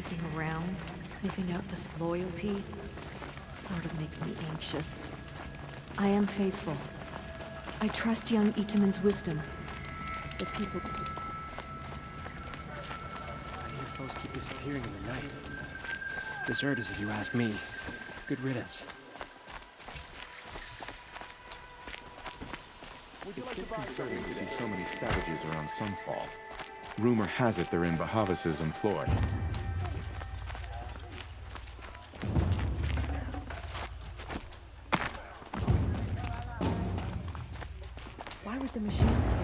sneaking around, sniffing out disloyalty, sort of makes me anxious. I am faithful. I trust young Itaman's wisdom. The people... I hear foes keep disappearing in the night. Deserters, if you ask me. Good riddance. It's disconcerting to see so many savages around Sunfall. Rumor has it they're in Bahavas' employ. Why would the machine spare?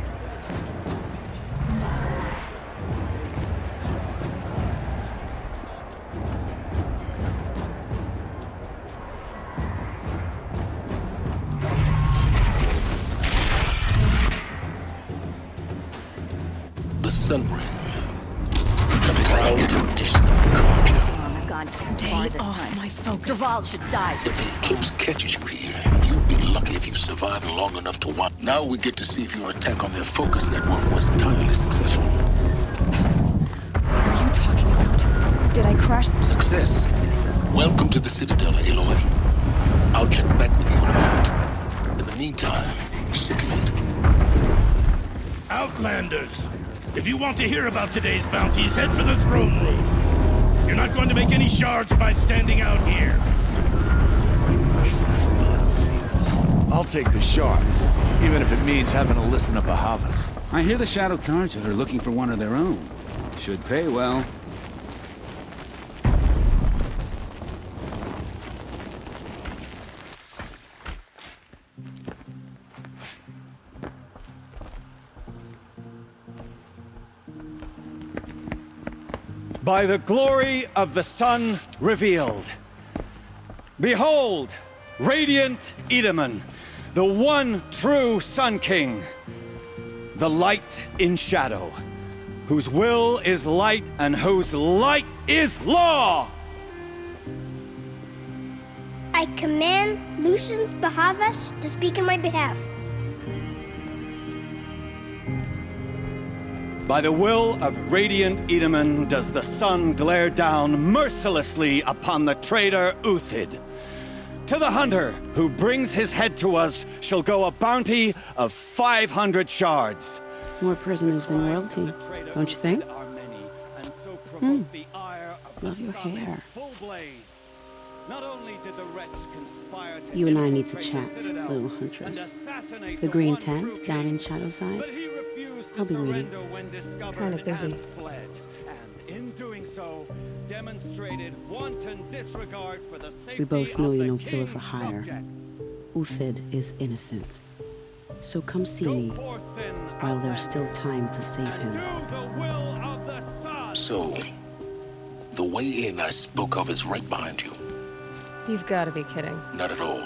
The Sun Ring. The proud tradition of Carja. I've gone too Stay far this off time. my focus. Duval should die. If the eclipse catches you here, you'll be lucky if you survive long enough to watch. Now we get to see if your attack on their focus network was entirely successful. What are you talking about? Did I crash? Success. Welcome to the Citadel, Aloy. I'll check back with you in a moment. In the meantime, circulate. Outlanders! If you want to hear about today's bounties, head for the throne room. You're not going to make any shards by standing out here. I'll take the shards, even if it means having to listen to Bahavas. I hear the Shadow Carja are looking for one of their own. Should pay well. By the glory of the sun revealed. Behold, radiant Itaman, the one true Sun King. The light in shadow, whose will is light and whose light is law! I command Lucius Bahavas to speak in my behalf. By the will of radiant Itaman does the sun glare down mercilessly upon the traitor Uthid. To the hunter who brings his head to us shall go a bounty of 500 shards. More prisoners than royalty, don't you think? Love your hair. You and I need to chat, little huntress. The green tent down in Shadowside? I'll be waiting. Kind of busy. We both know you're no killer for hire. Uthid is innocent. So come see me while there's still time to save him. So, the way in I spoke of is right behind you. You've got to be kidding. Not at all.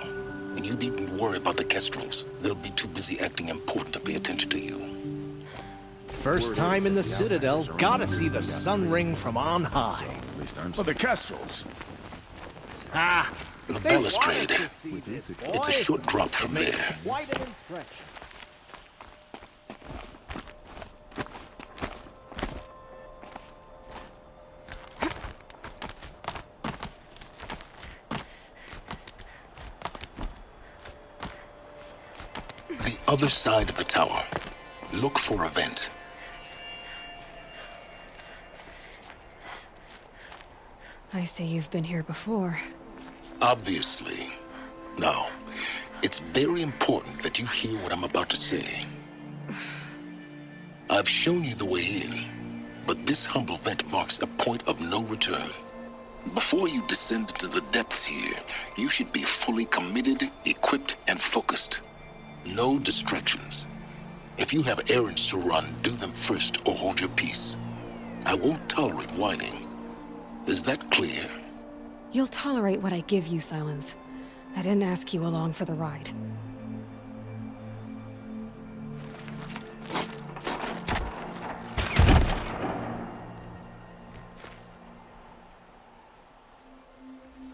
And you needn't worry about the Kestrels. They'll be too busy acting important to pay attention to you. First time in the Citadel, gotta see the Sun Ring from on high. For the Kestrels. Ah! The balustrade. It's a short drop from there. Quite an impression. The other side of the tower. Look for a vent. I see you've been here before. Obviously. Now, it's very important that you hear what I'm about to say. I've shown you the way in, but this humble vent marks a point of no return. Before you descend into the depths here, you should be fully committed, equipped, and focused. No distractions. If you have errands to run, do them first or hold your peace. I won't tolerate whining. Is that clear? You'll tolerate what I give you, Silence. I didn't ask you along for the ride.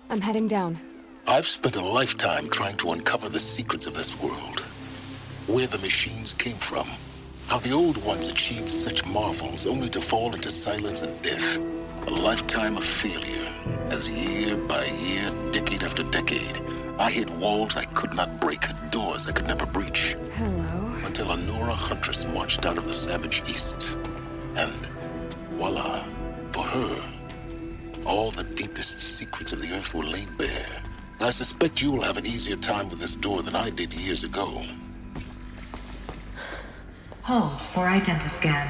I'm heading down. I've spent a lifetime trying to uncover the secrets of this world. Where the machines came from. How the old ones achieved such marvels only to fall into silence and death. A lifetime of failure, as year by year, decade after decade, I hit walls I could not break, doors I could never breach. Hello. Until a Nora huntress marched out of the savage east. And voila, for her, all the deepest secrets of the earth were laid bare. I suspect you'll have an easier time with this door than I did years ago. Hold for identiscan.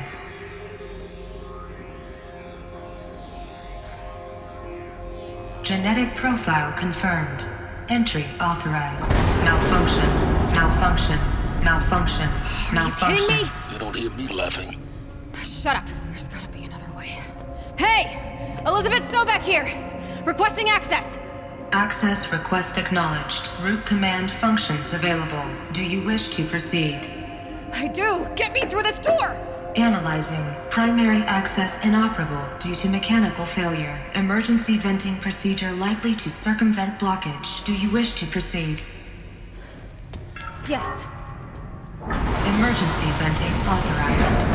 Genetic profile confirmed. Entry authorized. Malfunction. Malfunction. Malfunction. Malfunction. Are you kidding me? You don't hear me laughing. Shut up. There's gotta be another way. Hey! Elizabeth Sobeck here! Requesting access! Access request acknowledged. Root command functions available. Do you wish to proceed? I do! Get me through this door! Analyzing. Primary access inoperable due to mechanical failure. Emergency venting procedure likely to circumvent blockage. Do you wish to proceed? Yes. Emergency venting authorized.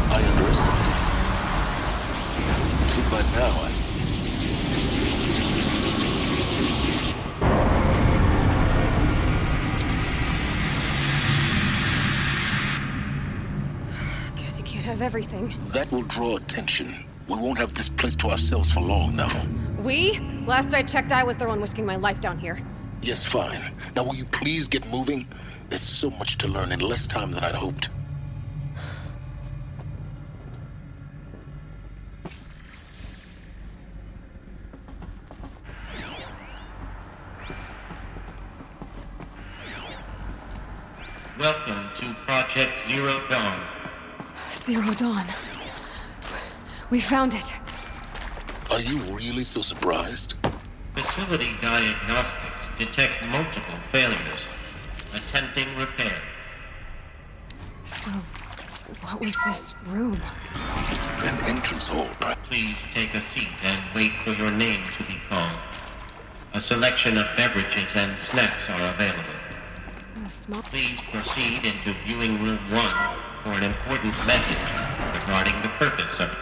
I underestimated. See, by now Guess you can't have everything. that will draw attention. We won't have this place to ourselves for long now. We? Last I checked, I was the one risking my life down here. Yes, fine. Now will you please get moving? There's so much to learn in less time than I'd hoped. Welcome to Project Zero Dawn. Zero Dawn. We found it. Are you really so surprised? Facility diagnostics detect multiple failures. Attempting repair. So, what was this room? An entrance hall, Please take a seat and wait for your name to be called. A selection of beverages and snacks are available. Small. Please proceed into viewing room 1 for an important message regarding the purpose of it.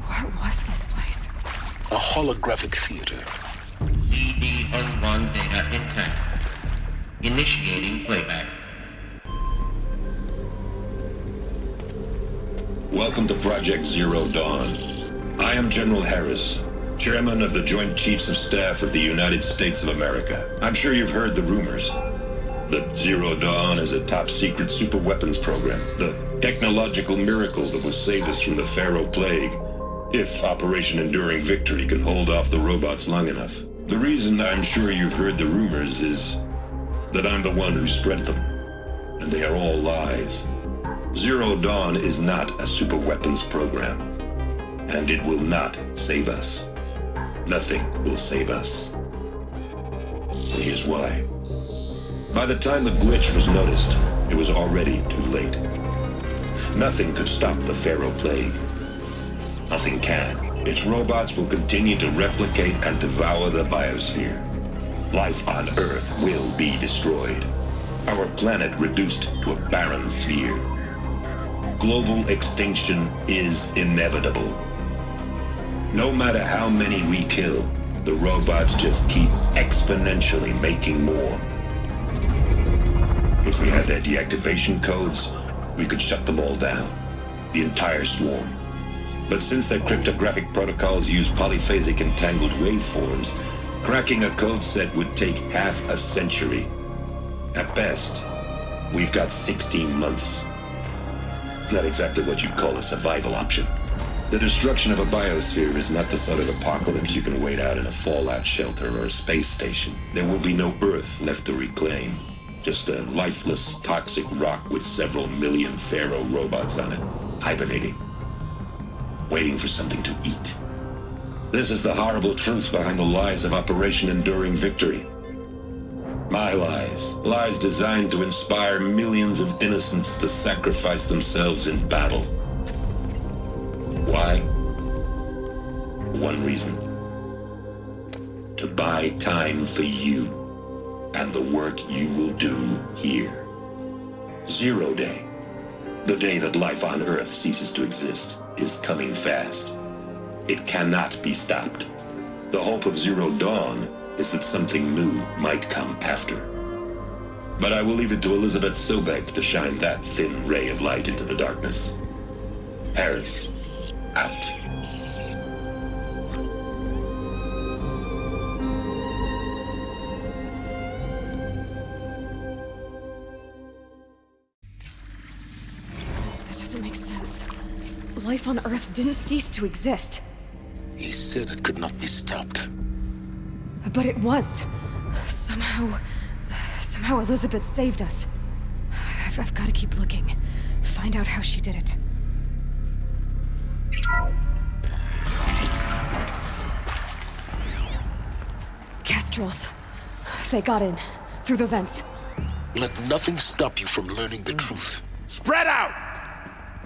What was this place? A holographic theater. CD01 data intact. Initiating playback. Welcome to Project Zero Dawn. I am General Harris, Chairman of the Joint Chiefs of Staff of the United States of America. I'm sure you've heard the rumors that Zero Dawn is a top-secret superweapons program, the technological miracle that will save us from the Pharaoh Plague, if Operation Enduring Victory can hold off the robots long enough. The reason I'm sure you've heard the rumors is that I'm the one who spread them, and they are all lies. Zero Dawn is not a superweapons program, and it will not save us. Nothing will save us. And here's why. By the time the glitch was noticed, it was already too late. Nothing could stop the Pharaoh Plague. Nothing can. Its robots will continue to replicate and devour the biosphere. Life on Earth will be destroyed. Our planet reduced to a barren sphere. Global extinction is inevitable. No matter how many we kill, the robots just keep exponentially making more. If we had their deactivation codes, we could shut them all down. The entire swarm. But since their cryptographic protocols use polyphasic entangled waveforms, cracking a code set would take half a century. At best, we've got 16 months. Not exactly what you'd call a survival option. The destruction of a biosphere is not the sort of apocalypse you can wait out in a fallout shelter or a space station. There will be no Earth left to reclaim. Just a lifeless, toxic rock with several million Pharaoh robots on it, hibernating, waiting for something to eat. This is the horrible truth behind the lies of Operation Enduring Victory. My lies. Lies designed to inspire millions of innocents to sacrifice themselves in battle. Why? One reason. To buy time for you. and the work you will do here. 0 Day, the day that life on Earth ceases to exist, is coming fast. It cannot be stopped. The hope of Zero Dawn is that something new might come after. But I will leave it to Elizabeth Sobek to shine that thin ray of light into the darkness. Harris, out. That doesn't make sense. Life on Earth didn't cease to exist. He said it could not be stopped. But it was. Somehow Elizabeth saved us. I've got to keep looking. Find out how she did it. Kestrels. They got in. Through the vents. Let nothing stop you from learning the truth. Spread out!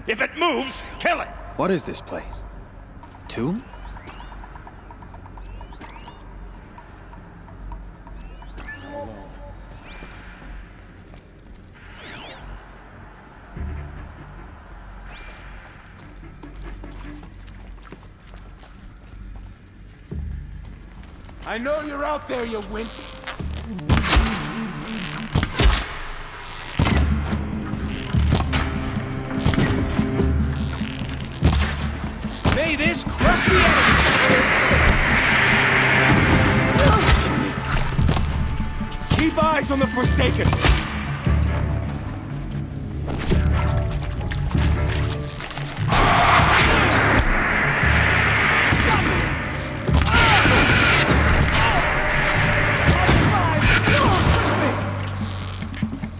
If it moves, kill it! What is this place? Tomb? I know you're out there, you wimp! May this crush the enemy! Keep eyes on the Forsaken!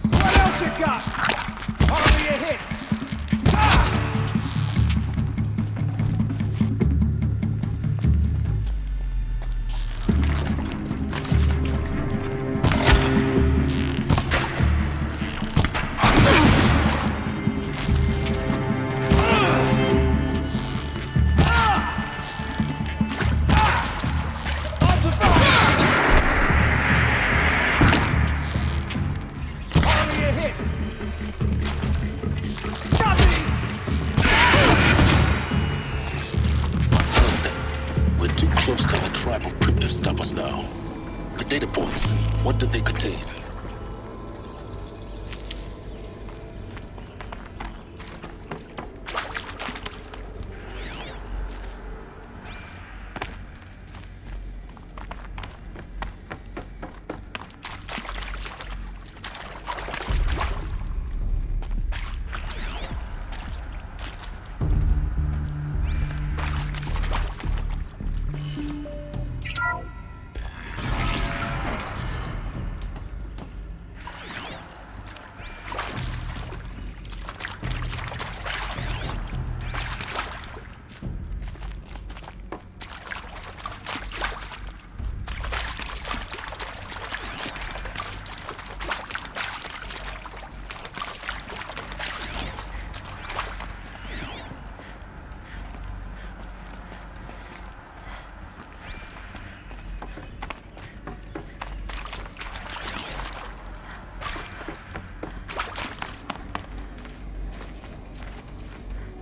What else you got? Hardly a hit! We're too close to the tribal crypt to stop us now. The data points, what did they contain?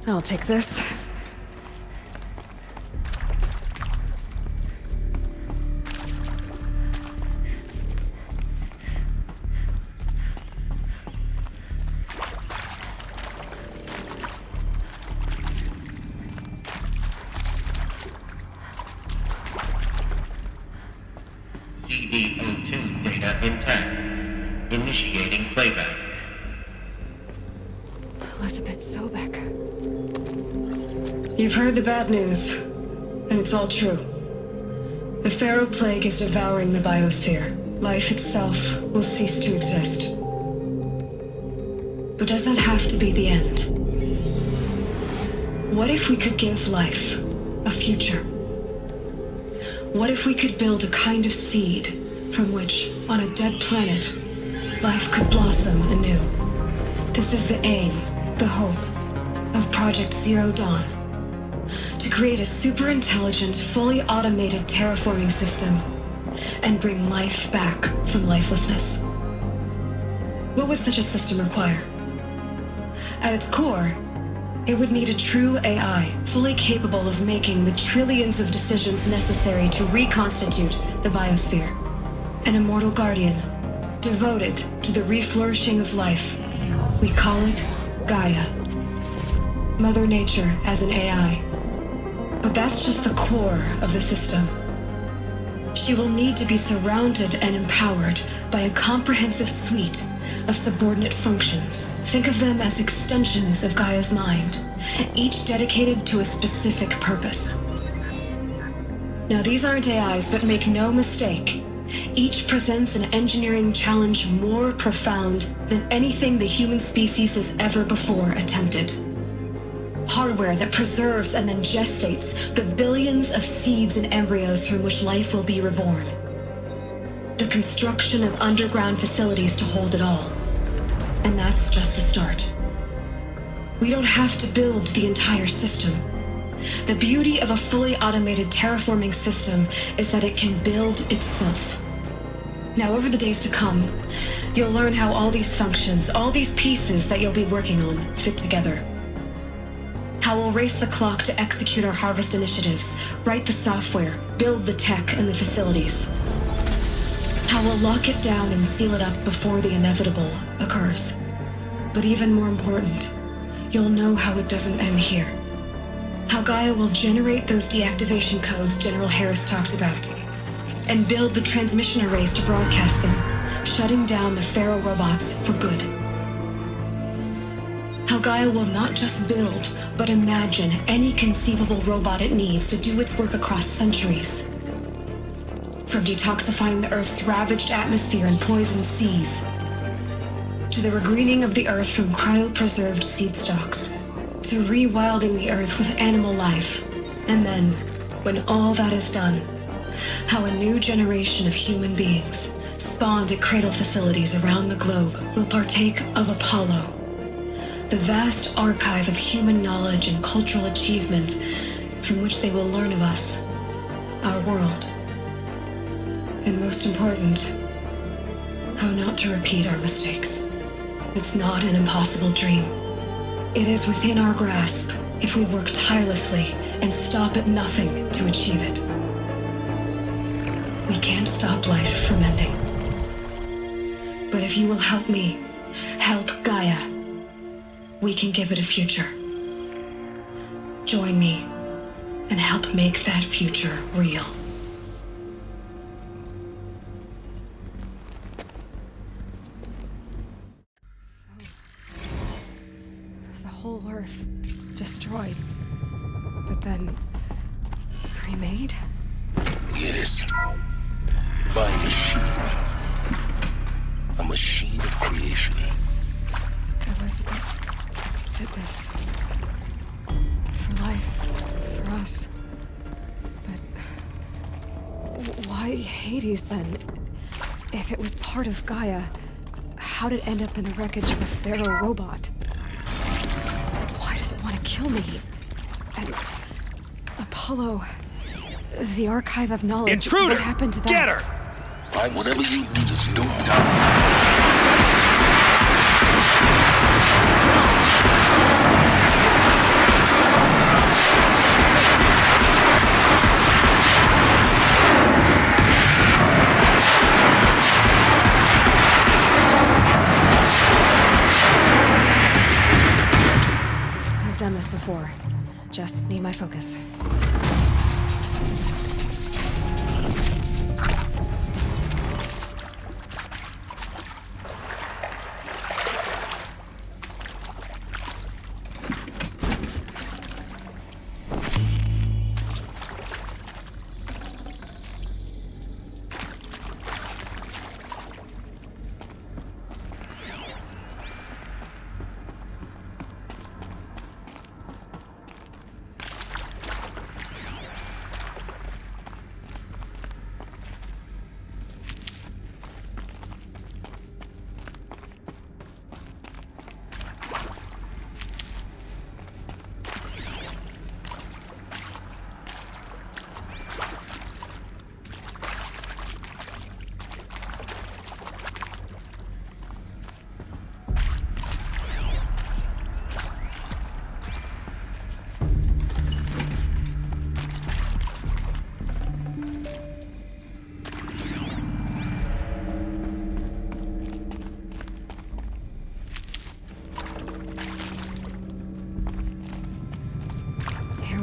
I'll take this. CD02 data intact. Initiating playback. Elizabeth Sobek. You've heard the bad news, and it's all true. The Pharaoh Plague is devouring the biosphere. Life itself will cease to exist. But does that have to be the end? What if we could give life a future? What if we could build a kind of seed from which, on a dead planet, life could blossom anew? This is the aim, the hope, of Project Zero Dawn. To create a super-intelligent, fully automated terraforming system and bring life back from lifelessness. What would such a system require? At its core, it would need a true AI, fully capable of making the trillions of decisions necessary to reconstitute the biosphere. An immortal guardian, devoted to the reflourishing of life. We call it Gaia. Mother Nature as an AI. But that's just the core of the system. She will need to be surrounded and empowered by a comprehensive suite of subordinate functions. Think of them as extensions of Gaia's mind, each dedicated to a specific purpose. Now, these aren't AIs, but make no mistake, each presents an engineering challenge more profound than anything the human species has ever before attempted. Hardware that preserves and then gestates the billions of seeds and embryos from which life will be reborn. The construction of underground facilities to hold it all. And that's just the start. We don't have to build the entire system. The beauty of a fully automated terraforming system is that it can build itself. Now, over the days to come, you'll learn how all these functions, all these pieces that you'll be working on, fit together. How we'll race the clock to execute our harvest initiatives, write the software, build the tech and the facilities. How we'll lock it down and seal it up before the inevitable occurs. But even more important, you'll know how it doesn't end here. How Gaia will generate those deactivation codes General Harris talked about, and build the transmission arrays to broadcast them, shutting down the Pharaoh robots for good. How Gaia will not just build, but imagine any conceivable robot it needs to do its work across centuries. From detoxifying the Earth's ravaged atmosphere and poisoned seas, to the regreening of the Earth from cryopreserved seed stalks, to rewilding the Earth with animal life. And then, when all that is done, how a new generation of human beings, spawned at cradle facilities around the globe, will partake of Apollo, the vast archive of human knowledge and cultural achievement from which they will learn of us, our world. And most important, how not to repeat our mistakes. It's not an impossible dream. It is within our grasp if we work tirelessly and stop at nothing to achieve it. We can't stop life from ending. But if you will help me, help Gaia, we can give it a future. Join me and help make that future real. The whole Earth destroyed, but then remade? Yes. By a machine. A machine of creation. Elizabeth did this. For life. For us. But why Hades then? If it was part of Gaia, how'd it end up in the wreckage of a Pharaoh robot? Why does it want to kill me? And Apollo, the archive of knowledge. Intruder! What happened to that? Get her! Whatever you do, just don't die. I've done this before. Just need my focus.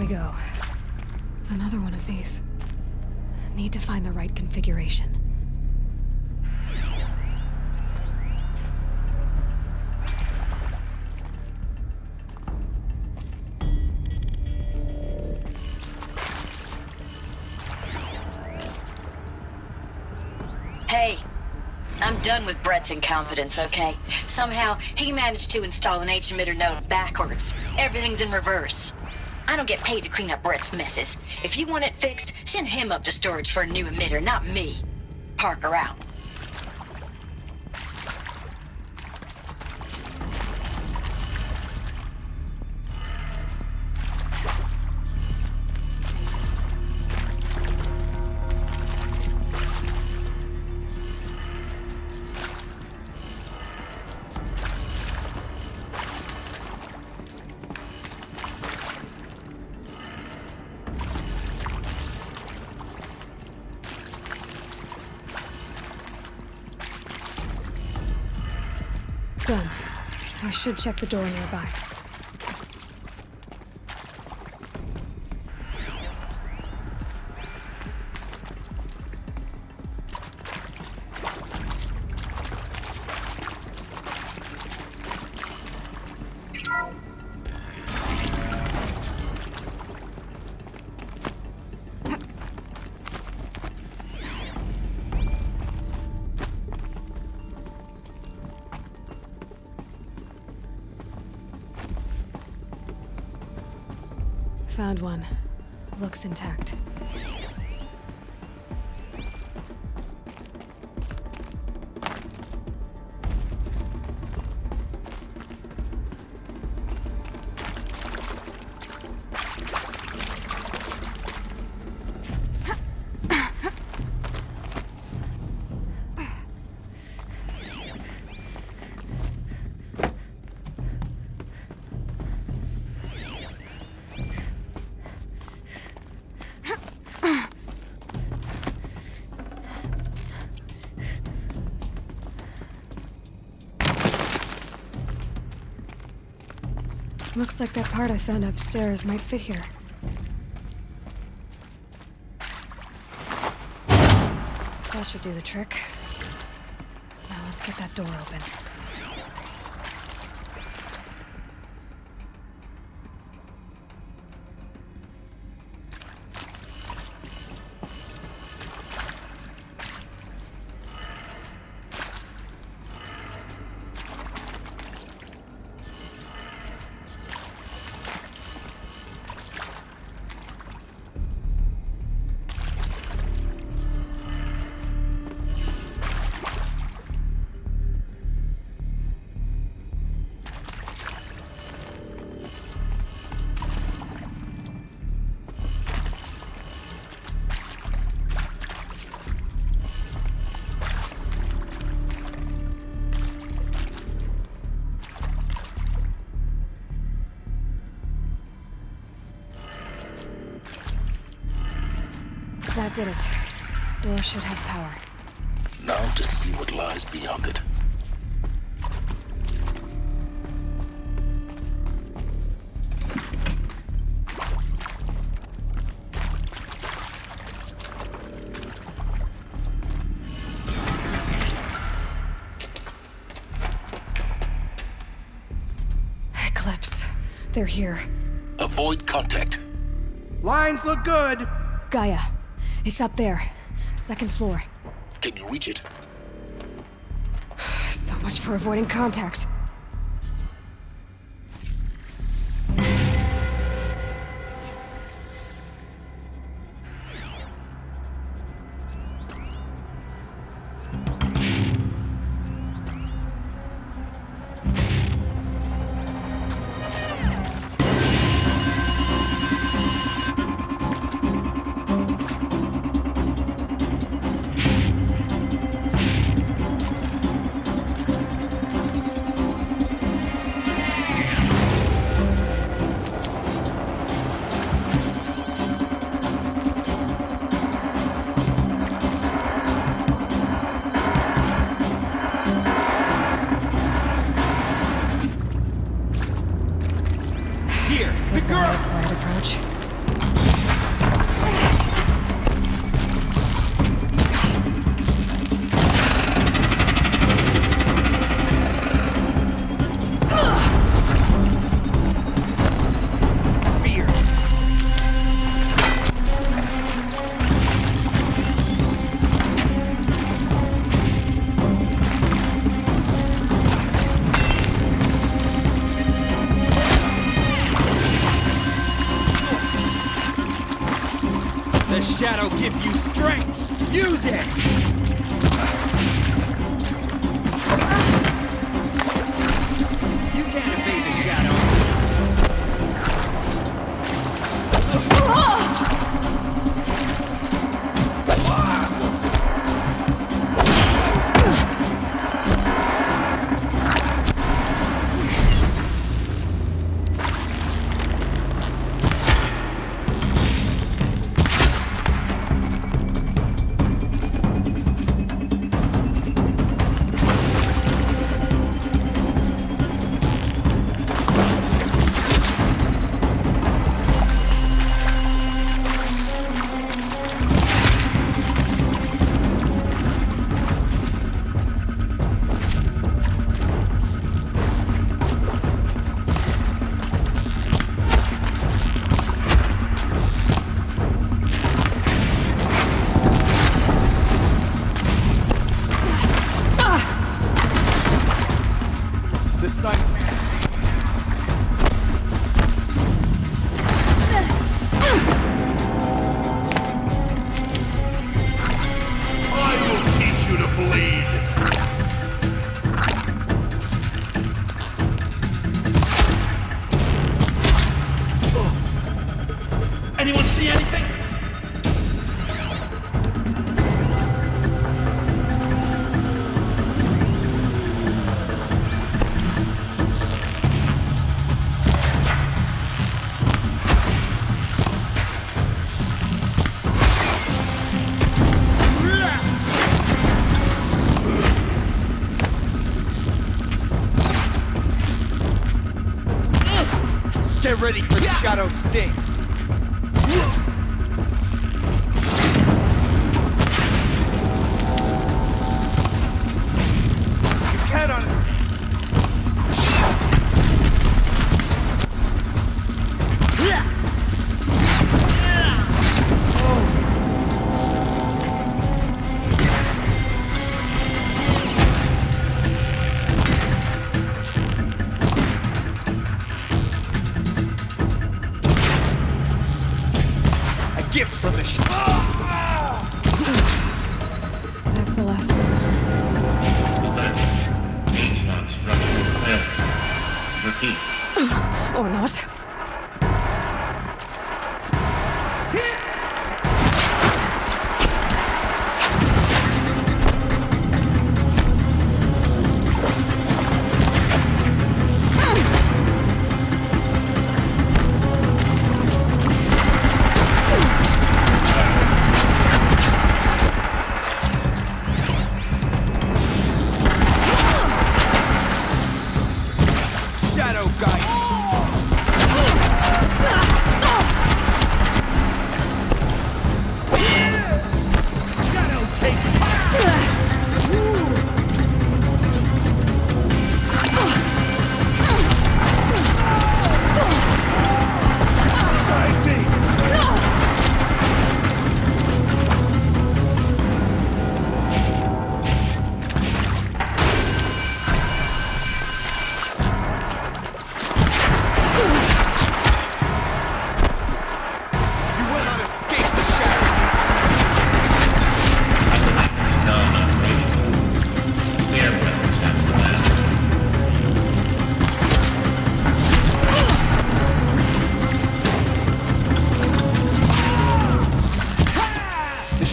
go. Another one of these. Need to find the right configuration. Hey, I'm done with Brett's incompetence, okay? Somehow, he managed to install an H-emitter node backwards. Everything's in reverse. I don't get paid to clean up Brett's messes. If you want it fixed, send him up to storage for a new emitter, not me. Parker out. Done. I should check the door nearby. Found one. Looks intact. Looks like that part I found upstairs might fit here. That should do the trick. Now let's get that door open. That did it. Door should have power. Now to see what lies beyond it. Eclipse. They're here. Avoid contact. Lines look good. Gaia. It's up there. Second floor. Can you reach it? So much for avoiding contact. Here, pick her up. Right approach. shadow gives you strength. Use it! You can't evade the shadow. Anyone see anything? Get ready for the shadow sting. Head on it. Gift from the That's the last one. H-lock structural failure. Repeat. Or not.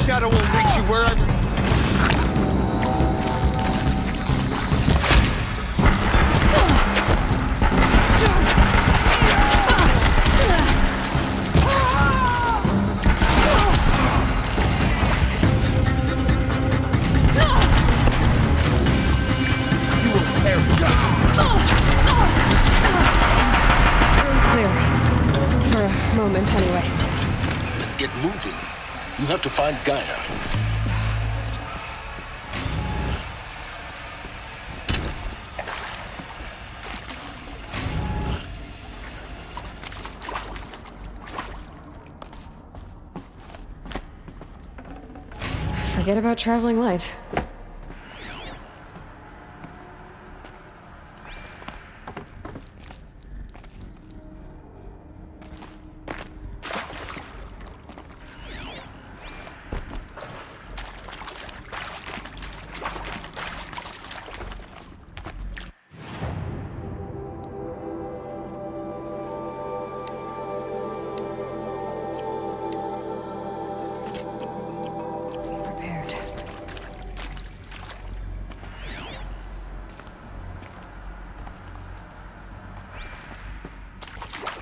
shadow will reach you wherever... Moment anyway. Get moving. You have to find Gaia. Forget about traveling light.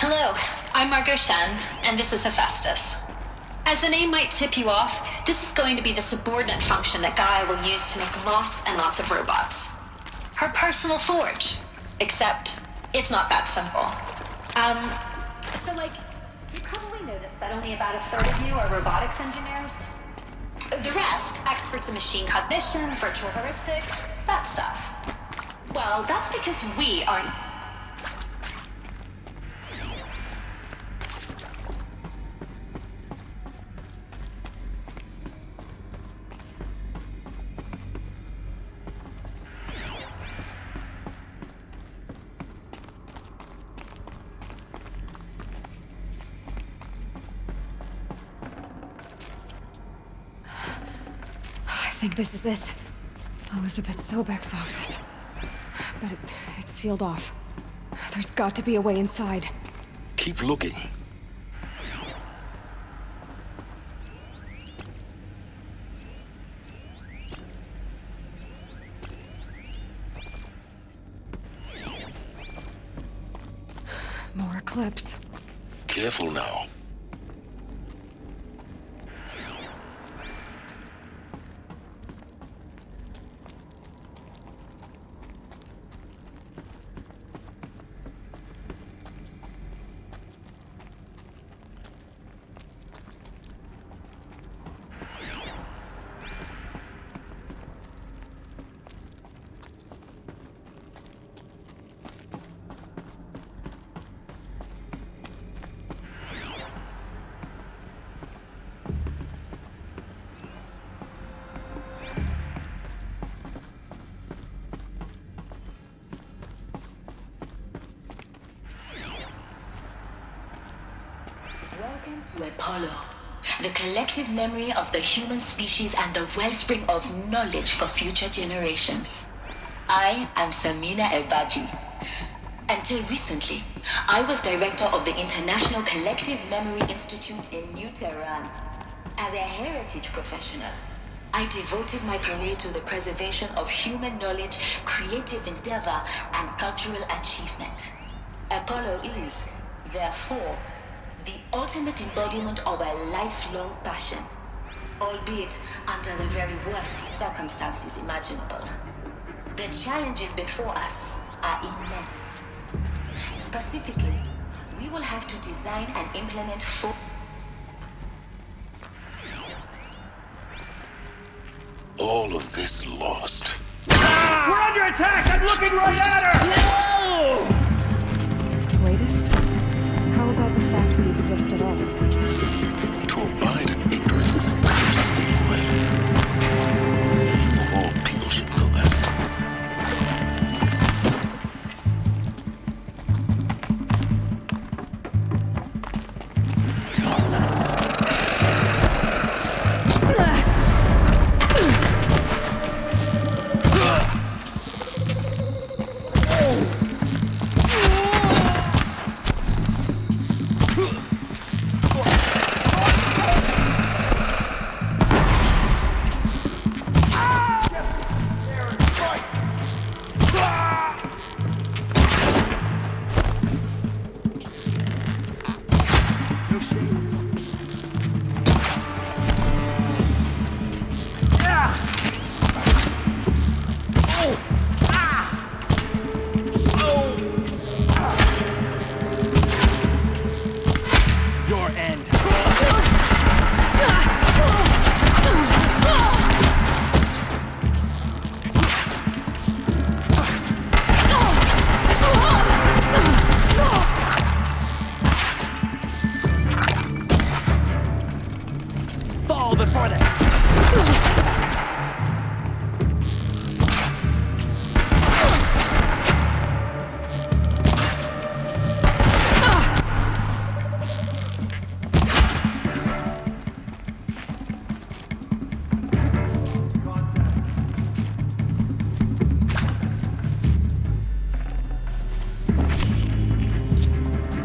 Hello, I'm Margot Shen, and this is Hephaestus. As the name might tip you off, this is going to be the subordinate function that Gaia will use to make lots and lots of robots. Her personal forge. Except, it's not that simple. You probably noticed that only about a third of you are robotics engineers. The rest, experts in machine cognition, virtual heuristics, that stuff. Well, that's because we aren't... I think this is it. Elizabeth Sobek's office. But it's sealed off. There's got to be a way inside. Keep looking. More eclipse. Careful now. Welcome to Apollo, the collective memory of the human species and the wellspring of knowledge for future generations. I am Samina Ebaji. Until recently, I was director of the International Collective Memory Institute in New Tehran. As a heritage professional, I devoted my career to the preservation of human knowledge, creative endeavor, and cultural achievement. Apollo is, therefore, the ultimate embodiment of a lifelong passion, albeit under the very worst circumstances imaginable. The challenges before us are immense. Specifically, we will have to design and implement All of this lost. We're under attack! I'm looking right at her! No! Latest? How about the fact we exist at all? To abide in ignorance is a curse anyway. You of all people should know that.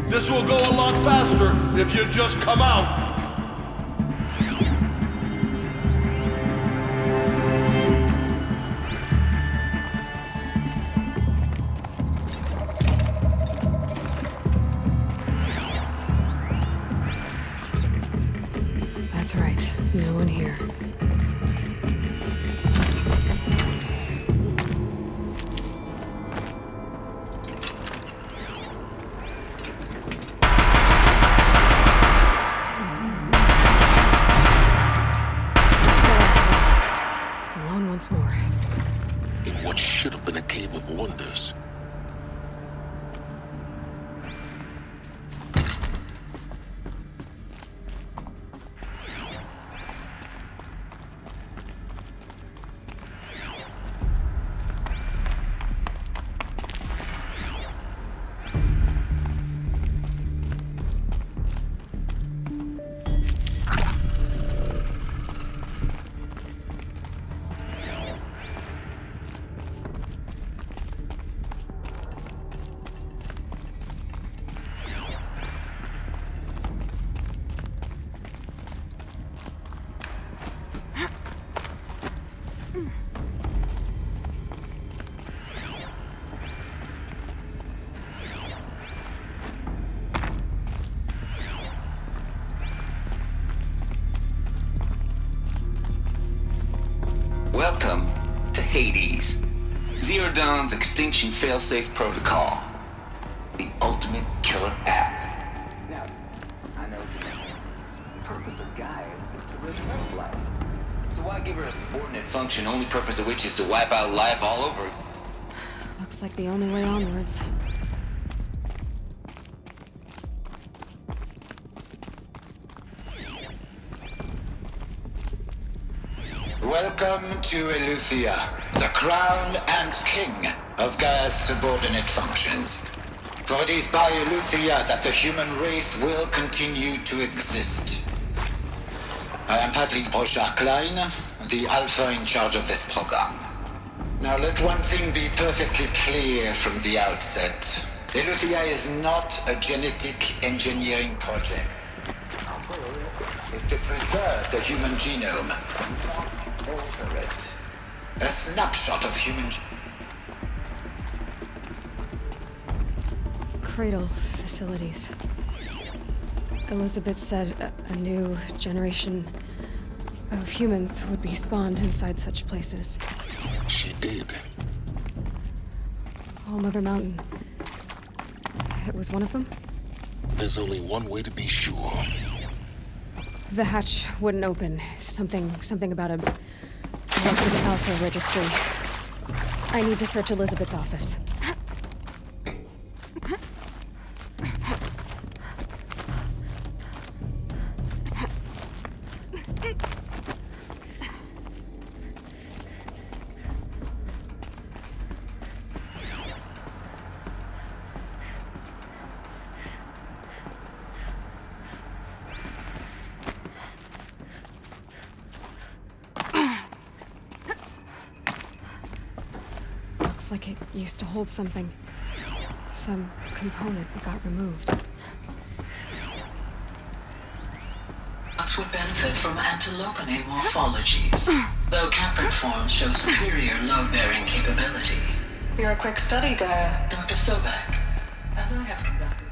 This will go a lot faster if you just come out. No one here. Alone once more. In what should have been a cave of wonders. Welcome to Hades, Zero Dawn's extinction failsafe protocol, the ultimate killer app. Now, I know the purpose of Gaia is to resurrect life. So why give her a subordinate function, only purpose of which is to wipe out life all over? Looks like the only way onwards. Welcome to Eleuthia, the crown and king of Gaia's subordinate functions. For it is by Eleuthia that the human race will continue to exist. I am Patrick Brochard-Klein, the Alpha in charge of this program. Now let one thing be perfectly clear from the outset. Eleuthia is not a genetic engineering project. Our goal is to preserve the human genome. Alter it. A snapshot of human... Cradle facilities. Elizabeth said a new generation of humans would be spawned inside such places. She did. All Mother Mountain. It was one of them? There's only one way to be sure. The hatch wouldn't open. Something about a record Alpha registry. I need to search Elizabeth's office. Like it used to hold something. Some component that got removed. Nuts would benefit from antilopinae morphologies, though caprid forms show superior load-bearing capability. You're a quick study, Gaia, Dr. Sobek. As I have conducted.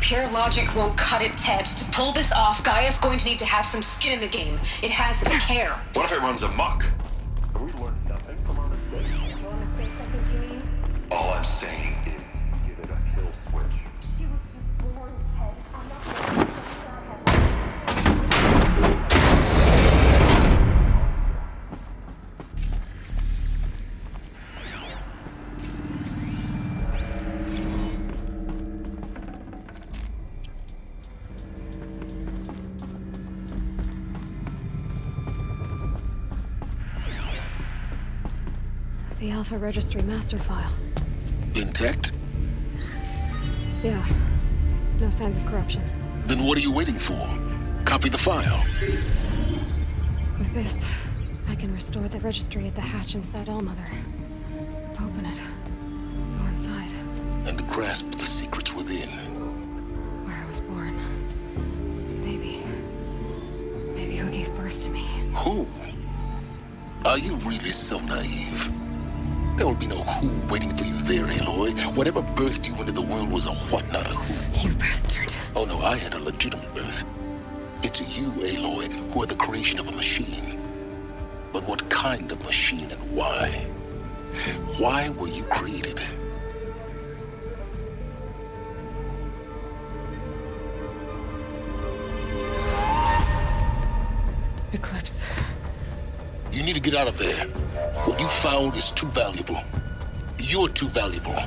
Pure logic won't cut it, Ted. To pull this off, Gaia's going to need to have some skin in the game. It has to care. What if it runs amok? All I'm saying is, give it a kill switch. She was just born, Ted. I'm not going to The Alpha Registry master file. Intact? Yeah. No signs of corruption. Then what are you waiting for? Copy the file. With this, I can restore the registry at the hatch inside Allmother. Open it. Go inside. And grasp the secrets within. Where I was born. Maybe who gave birth to me. Who? Are you really so naive? There will be no who waiting for you there, Aloy. Whatever birthed you into the world was a what, not a who. You bastard. Oh no, I had a legitimate birth. It's you, Aloy, who are the creation of a machine. But what kind of machine and why? Why were you created? Eclipse. You need to get out of there. What you found is too valuable. You're too valuable.